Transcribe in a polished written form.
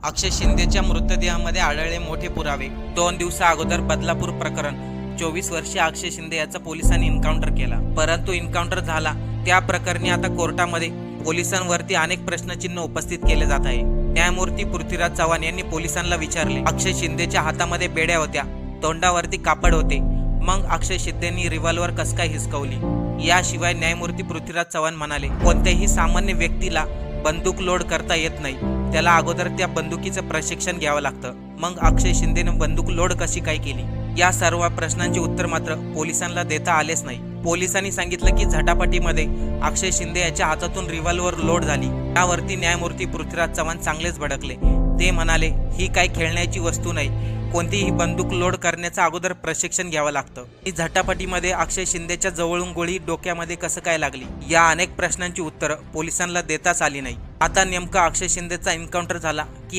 अक्षय शिंदेच्या मृतदेहामध्ये आढळले मोठे पुरावे। 2 दिवसा अगोदर बदलापूर प्रकरण। 24 वर्षीय अक्षय शिंदे याचा पोलिसांनी एन्काउंटर केला, परंतु एन्काउंटर झाला त्या प्रकरणी आता कोर्टामध्ये पोलिसांवरती अनेक प्रश्नचिन्ह उपस्थित केले जात आहे। न्यायमूर्ती पृथ्वीराज चव्हाण यांनी पोलिसांना विचारले, अक्षय शिंदेच्या हातामध्ये बेड्या होत्या, तोंडावरती कापड होते, मग अक्षय शिंदेंनी रिव्हॉल्वर कस काय हिसकवली? याशिवाय न्यायमूर्ती पृथ्वीराज चव्हाण म्हणाले, कोणत्याही सामान्य व्यक्तीला बंदूक लोड करता येत नाही, त्याला अगोदर त्या बंदुकीचं प्रशिक्षण घ्यावं लागतं। मग अक्षय शिंदेने बंदूक लोड कशी काय केली? या सर्व प्रश्नांचे उत्तर मात्र पोलिसांना देता आलेच नाही। पोलिसांनी सांगितलं की झटापटीमध्ये अक्षय शिंदे याच्या हातातून रिव्हॉल्वर लोड झाली। यावरती न्यायमूर्ती पृथ्वीराज चव्हाण चांगलेच भडकले। ते म्हणाले, ही काय खेळण्याची वस्तू नाही, कोणतीही बंदूक लोड करण्याचं अगोदर प्रशिक्षण घ्यावं लागतं। ही झटापटीमध्ये अक्षय शिंदेच्या जवळून गोळी डोक्यामध्ये कसं काय लागली? या अनेक प्रश्नांची उत्तरं पोलिसांना देताच आली नाही। आता नेमका अक्षय शिंदेचा एन्काउंटर झाला की